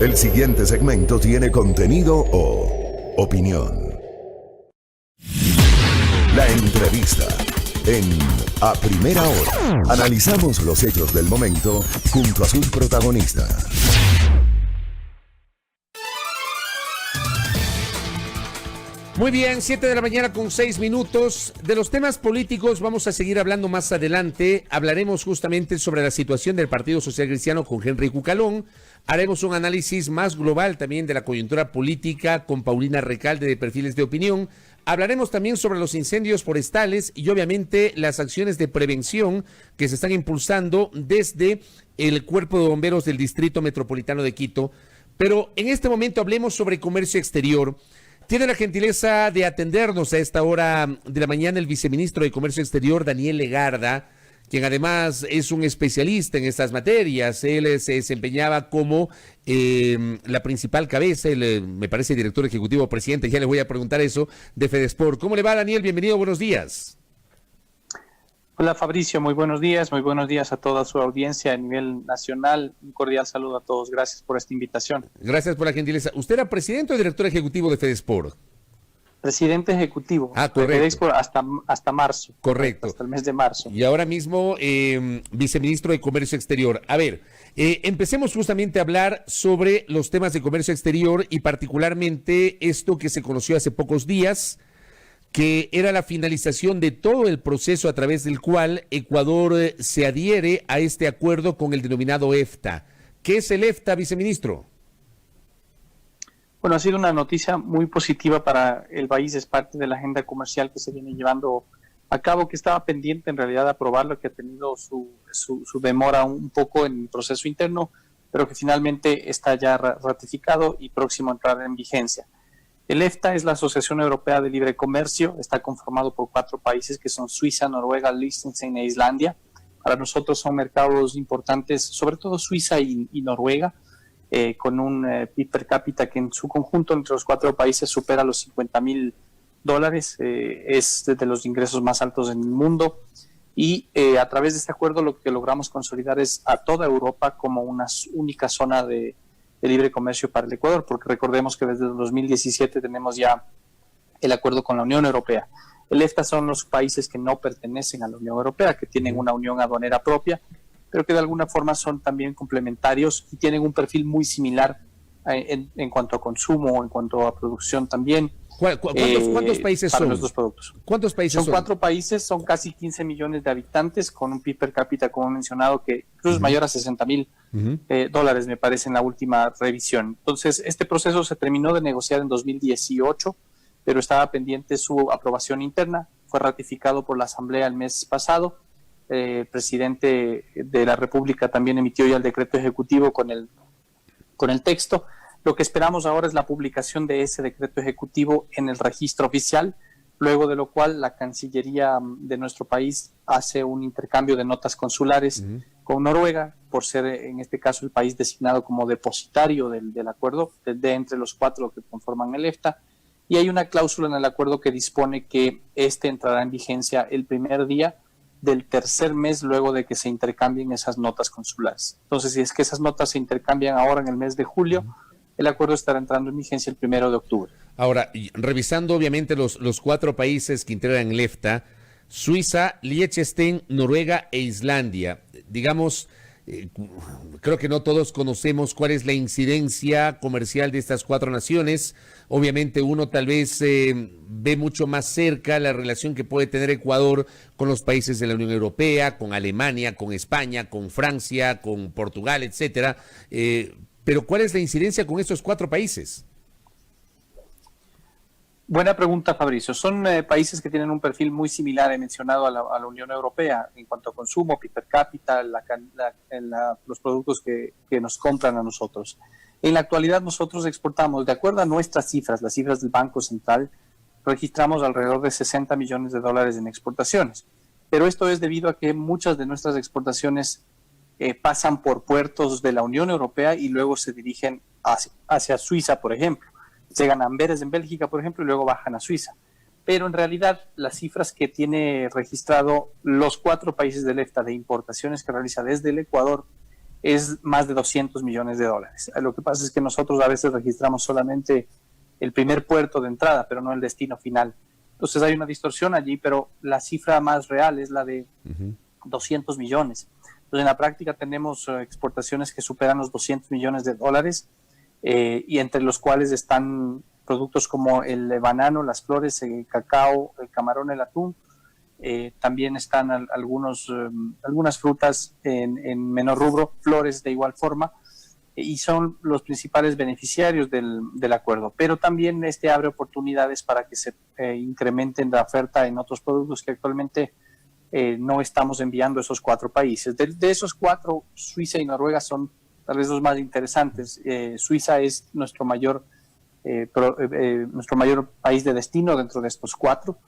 El siguiente segmento tiene contenido o opinión. La entrevista en A Primera Hora. Analizamos los hechos del momento junto a sus protagonistas. Muy bien, 7 de la mañana con 6 minutos. De los temas políticos vamos a seguir hablando más adelante. Hablaremos justamente sobre la situación del Partido Social Cristiano con Henry Cucalón. Haremos un análisis más global también de la coyuntura política con Paulina Recalde de Perfiles de Opinión. Hablaremos también sobre los incendios forestales y obviamente las acciones de prevención que se están impulsando desde el Cuerpo de Bomberos del Distrito Metropolitano de Quito. Pero en este momento hablemos sobre comercio exterior. Tiene la gentileza de atendernos a esta hora de la mañana el viceministro de Comercio Exterior, Daniel Legarda, quien además es un especialista en estas materias. Él se desempeñaba como la principal cabeza, me parece director ejecutivo, presidente, ya le voy a preguntar eso, de Fedesport. ¿Cómo le va, Daniel? Bienvenido, buenos días. Hola Fabricio, muy buenos días a toda su audiencia a nivel nacional, un cordial saludo a todos, gracias por esta invitación. Gracias por la gentileza. ¿Usted era presidente o director ejecutivo de Fedesport? Presidente ejecutivo correcto. de Fedesport hasta marzo. Correcto. Hasta el mes de marzo. Y ahora mismo viceministro de Comercio Exterior. A ver, empecemos justamente a hablar sobre los temas de comercio exterior y particularmente esto que se conoció hace pocos días, que era la finalización de todo el proceso a través del cual Ecuador se adhiere a este acuerdo con el denominado EFTA. ¿Qué es el EFTA, viceministro? Bueno, ha sido una noticia muy positiva para el país, es parte de la agenda comercial que se viene llevando a cabo, que estaba pendiente en realidad de aprobarlo, que ha tenido su demora un poco en el proceso interno, pero que finalmente está ya ratificado y próximo a entrar en vigencia. El EFTA es la Asociación Europea de Libre Comercio, está conformado por 4 países que son Suiza, Noruega, Liechtenstein e Islandia. Para nosotros son mercados importantes, sobre todo Suiza y Noruega, con un PIB per cápita que en su conjunto entre los 4 países supera los $50,000, es de los ingresos más altos en el mundo. Y a través de este acuerdo lo que logramos consolidar es a toda Europa como una única zona de libre comercio para el Ecuador, porque recordemos que desde el 2017 tenemos ya el acuerdo con la Unión Europea. El EFTA son los países que no pertenecen a la Unión Europea, que tienen una unión aduanera propia, pero que de alguna forma son también complementarios y tienen un perfil muy similar en cuanto a consumo, en cuanto a producción también. ¿Cuántos países para son? Nuestros productos. ¿Cuántos países son? Son 4 países, son casi 15 millones de habitantes, con un PIB per cápita, como he mencionado, que incluso es mayor a $60,000, me parece, en la última revisión. Entonces, este proceso se terminó de negociar en 2018, pero estaba pendiente su aprobación interna. Fue ratificado por la Asamblea el mes pasado. El presidente de la República también emitió ya el decreto ejecutivo con el texto. Lo que esperamos ahora es la publicación de ese decreto ejecutivo en el registro oficial, luego de lo cual la Cancillería de nuestro país hace un intercambio de notas consulares con Noruega, por ser en este caso el país designado como depositario del acuerdo, de entre los 4 que conforman el EFTA, y hay una cláusula en el acuerdo que dispone que este entrará en vigencia el primer día del tercer mes luego de que se intercambien esas notas consulares. Entonces, si es que esas notas se intercambian ahora en el mes de julio, el acuerdo estará entrando en vigencia el 1 de octubre. Ahora, revisando obviamente los 4 países que integran el EFTA, Suiza, Liechtenstein, Noruega e Islandia, digamos, creo que no todos conocemos cuál es la incidencia comercial de estas 4 naciones. Obviamente uno tal vez ve mucho más cerca la relación que puede tener Ecuador con los países de la Unión Europea, con Alemania, con España, con Francia, con Portugal, etcétera. Pero ¿cuál es la incidencia con estos 4 países? Buena pregunta, Fabricio. Son países que tienen un perfil muy similar, he mencionado, a la Unión Europea en cuanto a consumo, PIB per cápita, los productos que nos compran a nosotros. En la actualidad nosotros exportamos, de acuerdo a nuestras cifras, las cifras del Banco Central, registramos alrededor de $60 millones en exportaciones. Pero esto es debido a que muchas de nuestras exportaciones pasan por puertos de la Unión Europea y luego se dirigen hacia Suiza, por ejemplo. Llegan a Amberes en Bélgica, por ejemplo, y luego bajan a Suiza. Pero en realidad las cifras que tiene registrado los 4 países del EFTA de importaciones que realiza desde el Ecuador es más de 200 millones de dólares. Lo que pasa es que nosotros a veces registramos solamente el primer puerto de entrada, pero no el destino final. Entonces hay una distorsión allí, pero la cifra más real es la de 200 millones. Entonces en la práctica tenemos exportaciones que superan los 200 millones de dólares y entre los cuales están productos como el banano, las flores, el cacao, el camarón, el atún. También están algunas frutas en menor rubro, flores de igual forma, y son los principales beneficiarios del acuerdo. Pero también abre oportunidades para que se incrementen la oferta en otros productos que actualmente no estamos enviando a esos 4 países. De esos 4, Suiza y Noruega son tal vez los más interesantes. Suiza es nuestro mayor país de destino dentro de estos 4.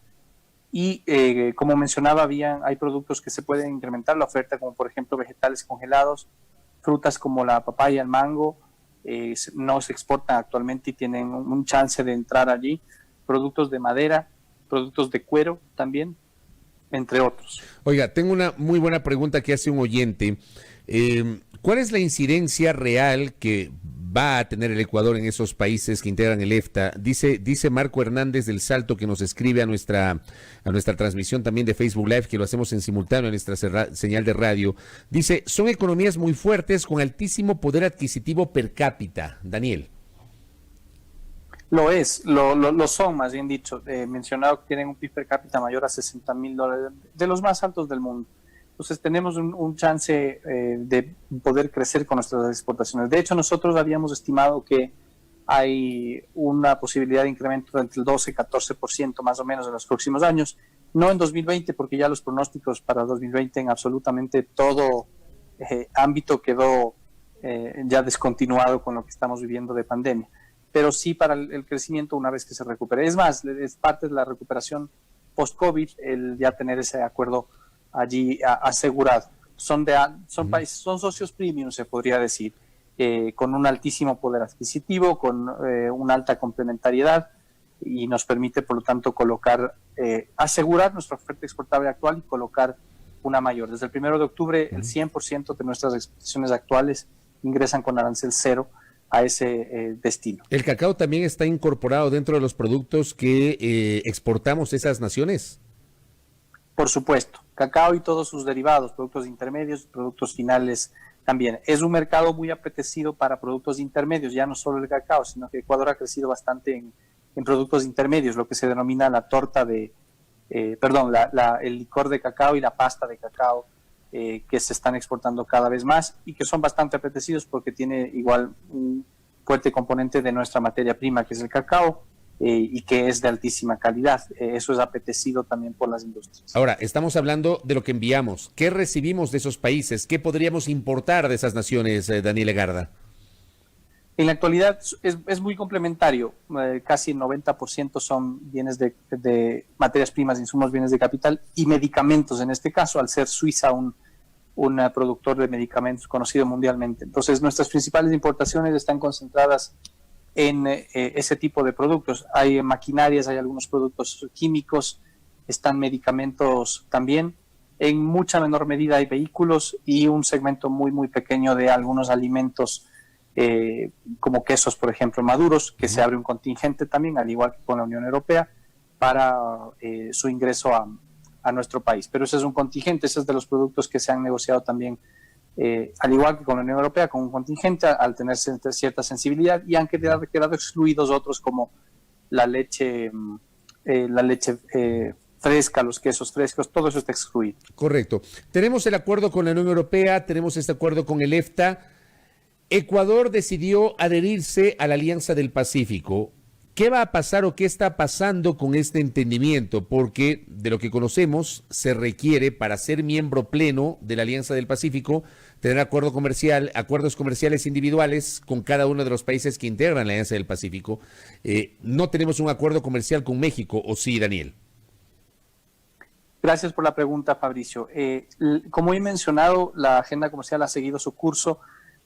Y como mencionaba, hay productos que se pueden incrementar la oferta, como por ejemplo vegetales congelados, frutas como la papaya, el mango, no se exportan actualmente y tienen un chance de entrar allí, productos de madera, productos de cuero también, entre otros. Oiga, tengo una muy buena pregunta que hace un oyente. ¿Cuál es la incidencia real que va a tener el Ecuador en esos países que integran el EFTA? Dice Marco Hernández del Salto, que nos escribe a nuestra transmisión también de Facebook Live, que lo hacemos en simultáneo en nuestra señal de radio. Dice, son economías muy fuertes con altísimo poder adquisitivo per cápita. Daniel. Lo son, más bien dicho. Mencionado que tienen un PIB per cápita mayor a $60,000, de los más altos del mundo. Entonces tenemos un chance de poder crecer con nuestras exportaciones. De hecho, nosotros habíamos estimado que hay una posibilidad de incremento entre el 12 y 14% más o menos en los próximos años. No en 2020, porque ya los pronósticos para 2020 en absolutamente todo ámbito quedó ya descontinuado con lo que estamos viviendo de pandemia. Pero sí para el crecimiento una vez que se recupere. Es más, es parte de la recuperación post-COVID el ya tener ese acuerdo allí asegurado. Son países, son socios premium, se podría decir, con un altísimo poder adquisitivo, con una alta complementariedad, y nos permite, por lo tanto, asegurar nuestra oferta exportable actual y colocar una mayor. Desde el 1 de octubre, el 100% de nuestras exportaciones actuales ingresan con arancel cero a ese destino. ¿El cacao también está incorporado dentro de los productos que exportamos a esas naciones? Por supuesto, cacao y todos sus derivados, productos intermedios, productos finales también. Es un mercado muy apetecido para productos intermedios, ya no solo el cacao, sino que Ecuador ha crecido bastante en productos intermedios, lo que se denomina la torta el licor de cacao y la pasta de cacao, que se están exportando cada vez más y que son bastante apetecidos porque tiene igual un fuerte componente de nuestra materia prima, que es el cacao, y que es de altísima calidad. Eso es apetecido también por las industrias. Ahora, estamos hablando de lo que enviamos. ¿Qué recibimos de esos países? ¿Qué podríamos importar de esas naciones, Daniel Egarda? En la actualidad es muy complementario. Casi el 90% son bienes de materias primas, insumos, bienes de capital y medicamentos, en este caso, al ser Suiza un productor de medicamentos conocido mundialmente. Entonces, nuestras principales importaciones están concentradas en ese tipo de productos. Hay maquinarias, hay algunos productos químicos, están medicamentos también. En mucha menor medida hay vehículos y un segmento muy, muy pequeño de algunos alimentos, como quesos, por ejemplo, maduros, que se abre un contingente también, al igual que con la Unión Europea, para su ingreso a nuestro país. Pero ese es un contingente, ese es de los productos que se han negociado también, al igual que con la Unión Europea, con un contingente, al tener cierta sensibilidad, y han quedado excluidos otros como la leche fresca, los quesos frescos, todo eso está excluido. Correcto. Tenemos el acuerdo con la Unión Europea, tenemos este acuerdo con el EFTA. Ecuador decidió adherirse a la Alianza del Pacífico. ¿Qué va a pasar o qué está pasando con este entendimiento? Porque de lo que conocemos se requiere, para ser miembro pleno de la Alianza del Pacífico, tener acuerdos comerciales individuales con cada uno de los países que integran la Alianza del Pacífico. No tenemos un acuerdo comercial con México, ¿o sí, Daniel? Gracias por la pregunta, Fabricio. Como he mencionado, la agenda comercial ha seguido su curso.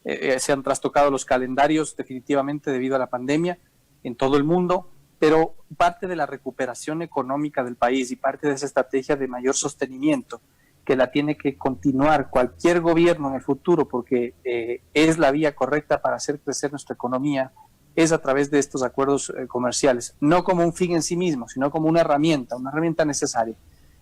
Se han trastocado los calendarios definitivamente debido a la pandemia en todo el mundo, pero parte de la recuperación económica del país y parte de esa estrategia de mayor sostenimiento que la tiene que continuar cualquier gobierno en el futuro, porque es la vía correcta para hacer crecer nuestra economía, es a través de estos acuerdos comerciales, no como un fin en sí mismo, sino como una herramienta necesaria.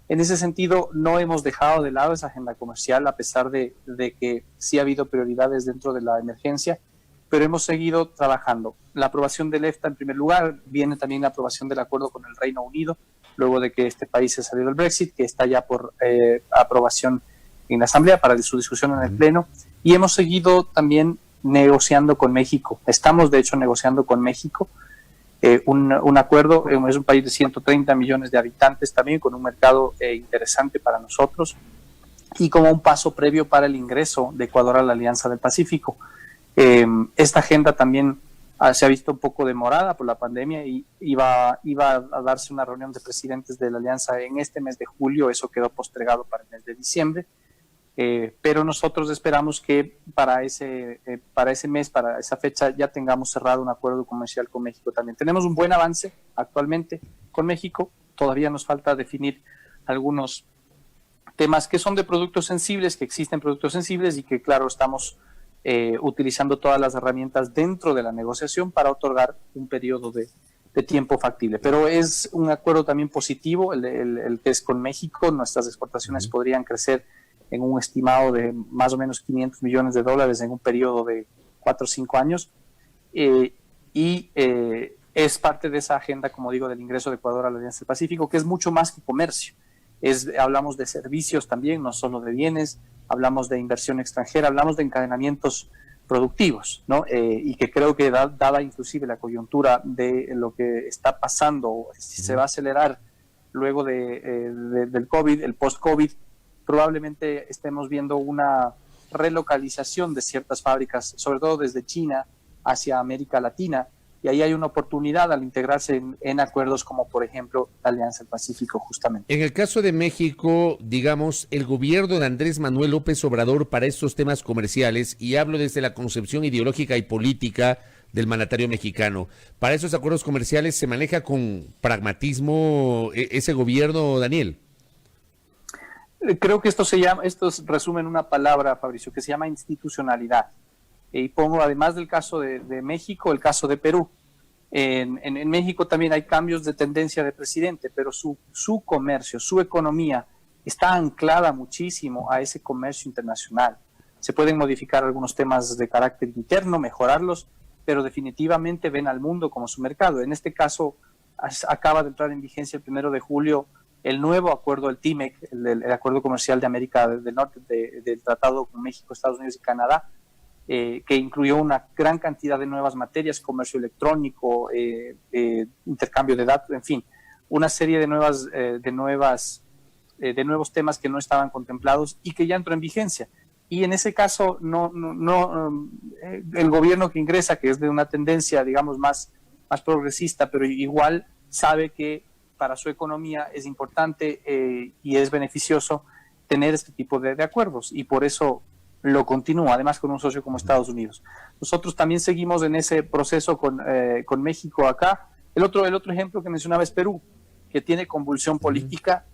En ese sentido, no hemos dejado de lado esa agenda comercial, a pesar de que sí ha habido prioridades dentro de la emergencia, pero hemos seguido trabajando. La aprobación del EFTA, en primer lugar, viene también la aprobación del acuerdo con el Reino Unido, luego de que este país se salió del Brexit, que está ya por aprobación en la Asamblea para su discusión en el Pleno, y hemos seguido también negociando con México. Estamos, de hecho, negociando con México un acuerdo. Es un país de 130 millones de habitantes también, con un mercado interesante para nosotros, y como un paso previo para el ingreso de Ecuador a la Alianza del Pacífico. Esta agenda también se ha visto un poco demorada por la pandemia y iba a darse una reunión de presidentes de la Alianza en este mes de julio. Eso quedó postergado para el mes de diciembre, pero nosotros esperamos que para ese mes, para esa fecha, ya tengamos cerrado un acuerdo comercial con México también. Tenemos un buen avance actualmente con México, todavía nos falta definir algunos temas que son de productos sensibles, que existen productos sensibles y que, claro, estamos utilizando todas las herramientas dentro de la negociación para otorgar un periodo de tiempo factible. Pero es un acuerdo también positivo, el que es con México. Nuestras exportaciones podrían crecer en un estimado de más o menos $500 millones en un periodo de 4 o 5 años. Es parte de esa agenda, como digo, del ingreso de Ecuador a la Alianza del Pacífico, que es mucho más que comercio. Hablamos de servicios también, no solo de bienes, hablamos de inversión extranjera, hablamos de encadenamientos productivos, ¿no? Y que creo que dada inclusive la coyuntura de lo que está pasando, si se va a acelerar luego del COVID, el post-COVID, probablemente estemos viendo una relocalización de ciertas fábricas, sobre todo desde China hacia América Latina, y ahí hay una oportunidad al integrarse en acuerdos como, por ejemplo, la Alianza del Pacífico, justamente. En el caso de México, digamos, el gobierno de Andrés Manuel López Obrador para estos temas comerciales, y hablo desde la concepción ideológica y política del mandatario mexicano, para esos acuerdos comerciales se maneja con pragmatismo ese gobierno, Daniel. Creo que esto resume en una palabra, Fabricio, que se llama institucionalidad. Y pongo, además del caso de México, el caso de Perú. En México también hay cambios de tendencia de presidente, pero su comercio, su economía está anclada muchísimo a ese comercio internacional. Se pueden modificar algunos temas de carácter interno, mejorarlos, pero definitivamente ven al mundo como su mercado. En este caso, acaba de entrar en vigencia el 1 de julio el nuevo acuerdo, el TIMEC, el Acuerdo Comercial de América del Norte, del Tratado con México, Estados Unidos y Canadá, que incluyó una gran cantidad de nuevas materias, comercio electrónico, intercambio de datos, en fin, una serie de nuevos temas que no estaban contemplados y que ya entró en vigencia. Y en ese caso, el gobierno que ingresa, que es de una tendencia, digamos, más progresista, pero igual sabe que para su economía es importante y es beneficioso tener este tipo de acuerdos, y por eso lo continúa, además con un socio como Estados Unidos. Nosotros también seguimos en ese proceso con México acá. El otro ejemplo que mencionaba es Perú, que tiene convulsión política,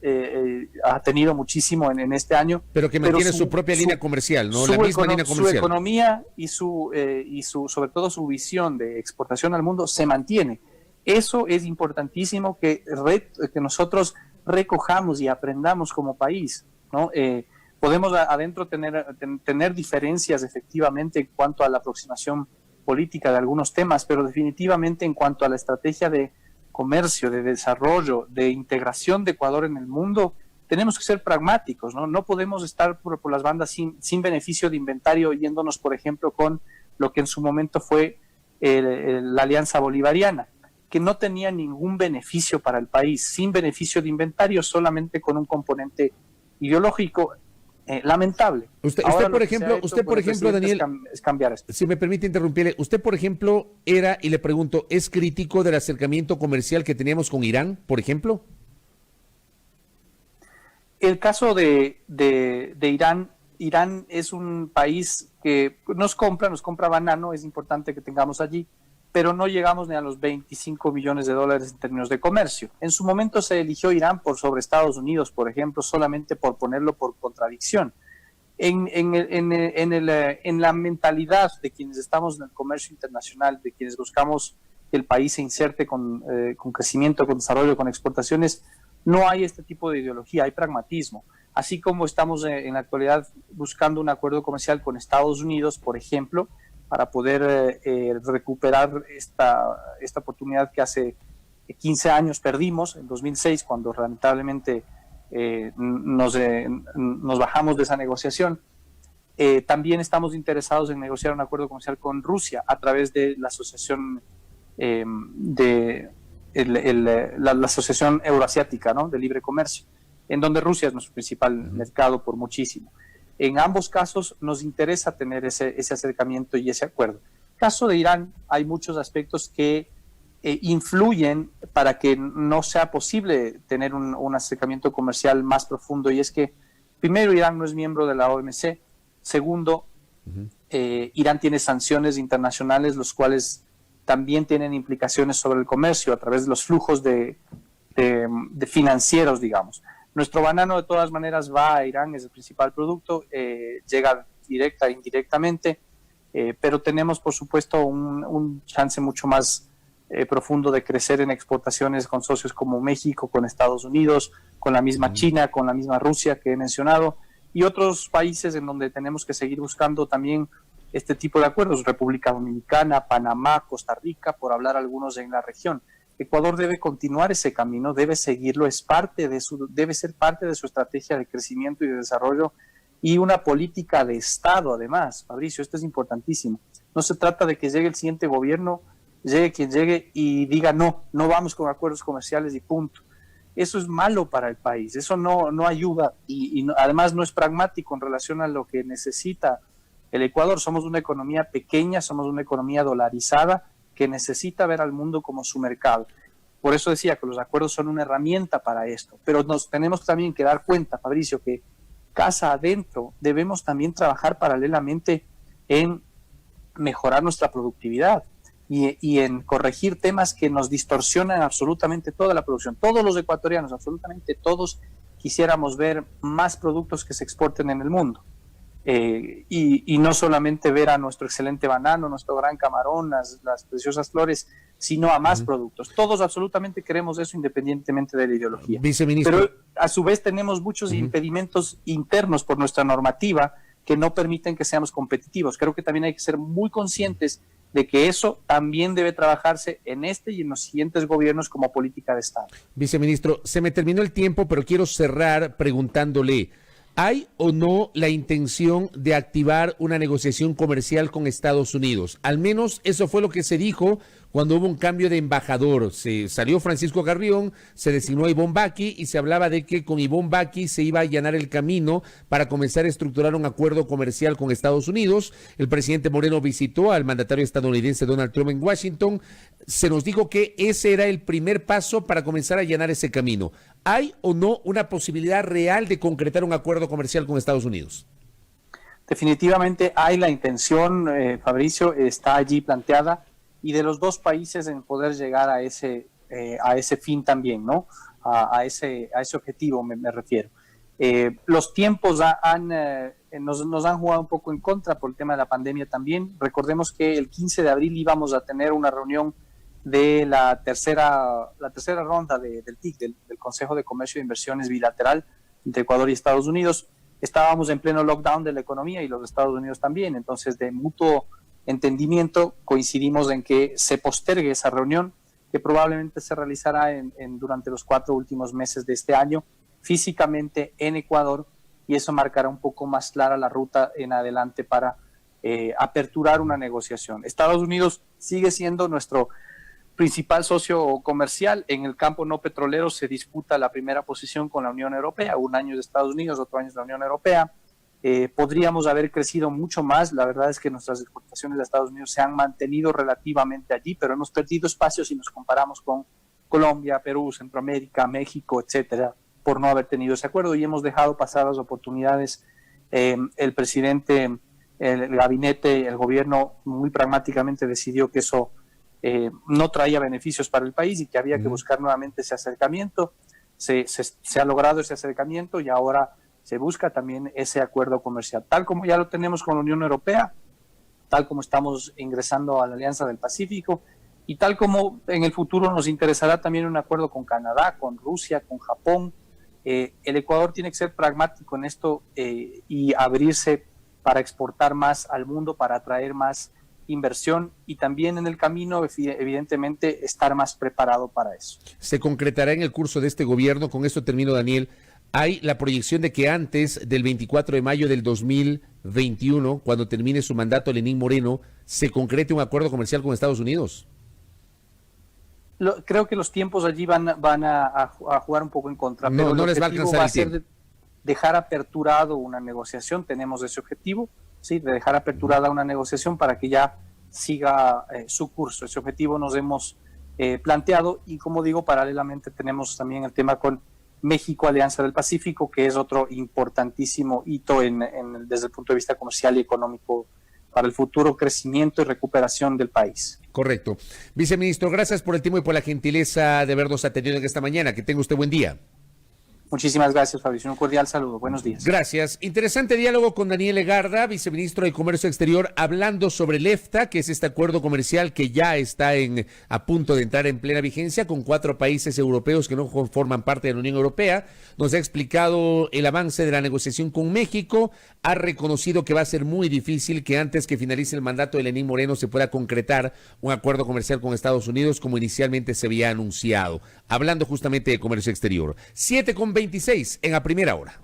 ha tenido muchísimo en este año. Pero que mantiene su propia línea comercial, ¿no? La misma línea comercial. Su economía y sobre todo su visión de exportación al mundo se mantiene. Eso es importantísimo que nosotros recojamos y aprendamos como país, ¿no? Podemos adentro tener diferencias efectivamente en cuanto a la aproximación política de algunos temas, pero definitivamente en cuanto a la estrategia de comercio, de desarrollo, de integración de Ecuador en el mundo, tenemos que ser pragmáticos, ¿no? No podemos estar por las bandas sin beneficio de inventario, yéndonos, por ejemplo, con lo que en su momento fue la Alianza Bolivariana, que no tenía ningún beneficio para el país, sin beneficio de inventario, solamente con un componente ideológico lamentable. Usted por ejemplo, Daniel, es cambiar esto. Si me permite interrumpirle, usted, por ejemplo, y le pregunto, ¿es crítico del acercamiento comercial que teníamos con Irán, por ejemplo? El caso de Irán es un país que nos compra banano, es importante que tengamos allí, pero no llegamos ni a los 25 millones de dólares en términos de comercio. En su momento se eligió Irán por sobre Estados Unidos, por ejemplo, solamente por ponerlo por contradicción. En la mentalidad de quienes estamos en el comercio internacional, de quienes buscamos que el país se inserte con crecimiento, con desarrollo, con exportaciones, no hay este tipo de ideología, hay pragmatismo. Así como estamos en la actualidad buscando un acuerdo comercial con Estados Unidos, por ejemplo, para poder recuperar esta oportunidad que hace 15 años perdimos, en 2006, cuando lamentablemente nos bajamos de esa negociación. También estamos interesados en negociar un acuerdo comercial con Rusia a través de la asociación la Asociación Euroasiática, ¿no?, de Libre Comercio, en donde Rusia es nuestro principal mercado por muchísimo. En ambos casos nos interesa tener ese acercamiento y ese acuerdo. En el caso de Irán hay muchos aspectos que influyen para que no sea posible tener un acercamiento comercial más profundo, y es que primero Irán no es miembro de la OMC, segundo Irán tiene sanciones internacionales, los cuales también tienen implicaciones sobre el comercio a través de los flujos de financieros, digamos. Nuestro banano de todas maneras va a Irán, es el principal producto, llega directa e indirectamente, pero tenemos por supuesto un chance mucho más profundo de crecer en exportaciones con socios como México, con Estados Unidos, con la misma China, con la misma Rusia que he mencionado, y otros países en donde tenemos que seguir buscando también este tipo de acuerdos, República Dominicana, Panamá, Costa Rica, por hablar algunos en la región. Ecuador debe continuar ese camino, debe seguirlo, debe ser parte de su estrategia de crecimiento y de desarrollo y una política de Estado, además. Fabricio, esto es importantísimo. No se trata de que llegue el siguiente gobierno, llegue quien llegue y diga no vamos con acuerdos comerciales y punto. Eso es malo para el país, eso no ayuda y además no es pragmático en relación a lo que necesita el Ecuador. Somos una economía pequeña, somos una economía dolarizada que necesita ver al mundo como su mercado. Por eso decía que los acuerdos son una herramienta para esto, pero nos tenemos también que dar cuenta, Fabricio, que casa adentro debemos también trabajar paralelamente en mejorar nuestra productividad y en corregir temas que nos distorsionan absolutamente toda la producción. Todos los ecuatorianos, absolutamente todos, quisiéramos ver más productos que se exporten en el mundo. Y no solamente ver a nuestro excelente banano, nuestro gran camarón, las preciosas flores, sino a más productos. Todos absolutamente queremos eso independientemente de la ideología. Viceministro. Pero a su vez tenemos muchos impedimentos internos por nuestra normativa que no permiten que seamos competitivos. Creo que también hay que ser muy conscientes de que eso también debe trabajarse en este y en los siguientes gobiernos como política de Estado. Viceministro, se me terminó el tiempo, pero quiero cerrar preguntándole, ¿hay o no la intención de activar una negociación comercial con Estados Unidos? Al menos eso fue lo que se dijo cuando hubo un cambio de embajador. Se salió Francisco Carrión, se designó a Ivonne Baqui y se hablaba de que con Ivonne Baqui se iba a allanar el camino para comenzar a estructurar un acuerdo comercial con Estados Unidos. El presidente Moreno visitó al mandatario estadounidense Donald Trump en Washington. Se nos dijo que ese era el primer paso para comenzar a allanar ese camino. ¿Hay o no una posibilidad real de concretar un acuerdo comercial con Estados Unidos? Definitivamente hay la intención, Fabricio, está allí planteada, y de los dos países en poder llegar a ese fin también, ¿no? A ese objetivo me refiero. Los tiempos nos han jugado un poco en contra por el tema de la pandemia también. Recordemos que el 15 de abril íbamos a tener una reunión de la tercera ronda del TIC, del Consejo de Comercio e Inversiones bilateral entre Ecuador y Estados Unidos. Estábamos en pleno lockdown de la economía y los Estados Unidos también, entonces de mutuo entendimiento coincidimos en que se postergue esa reunión, que probablemente se realizará durante los 4 últimos meses de este año, físicamente en Ecuador, y eso marcará un poco más clara la ruta en adelante para aperturar una negociación. Estados Unidos sigue siendo nuestro principal socio comercial. En el campo no petrolero se disputa la primera posición con la Unión Europea, un año de Estados Unidos, otro año de la Unión Europea. Podríamos haber crecido mucho más. La verdad es que nuestras exportaciones de Estados Unidos se han mantenido relativamente allí, pero hemos perdido espacio si nos comparamos con Colombia, Perú, Centroamérica, México, etcétera, por no haber tenido ese acuerdo, y hemos dejado pasar las oportunidades. El presidente, el gabinete, el gobierno muy pragmáticamente decidió que eso no traía beneficios para el país y que había que buscar nuevamente ese acercamiento. Se ha logrado ese acercamiento y ahora se busca también ese acuerdo comercial, tal como ya lo tenemos con la Unión Europea, tal como estamos ingresando a la Alianza del Pacífico y tal como en el futuro nos interesará también un acuerdo con Canadá, con Rusia, con Japón. El Ecuador tiene que ser pragmático en esto y abrirse para exportar más al mundo, para atraer más inversión y también en el camino, evidentemente, estar más preparado para eso. Se concretará en el curso de este gobierno, con esto termino, Daniel, hay la proyección de que antes del 24 de mayo del 2021, cuando termine su mandato Lenín Moreno, se concrete un acuerdo comercial con Estados Unidos. Creo que los tiempos allí van a jugar un poco en contra. Pero no les va a alcanzar el tiempo. Dejar aperturado una negociación, tenemos ese objetivo, ¿sí? De dejar aperturada una negociación para que ya siga su curso. Ese objetivo nos hemos planteado y, como digo, paralelamente tenemos también el tema con México, Alianza del Pacífico, que es otro importantísimo hito desde el punto de vista comercial y económico para el futuro crecimiento y recuperación del país. Correcto. Viceministro, gracias por el tiempo y por la gentileza de habernos atendido en esta mañana. Que tenga usted buen día. Muchísimas gracias, Fabricio. Un cordial saludo. Buenos días. Gracias. Interesante diálogo con Daniel Legarda, viceministro de Comercio Exterior, hablando sobre el EFTA, que es este acuerdo comercial que ya está a punto de entrar en plena vigencia con 4 países europeos que no forman parte de la Unión Europea. Nos ha explicado el avance de la negociación con México. Ha reconocido que va a ser muy difícil que antes que finalice el mandato de Lenín Moreno se pueda concretar un acuerdo comercial con Estados Unidos como inicialmente se había anunciado. Hablando justamente de comercio exterior. 7:26 en A Primera Hora.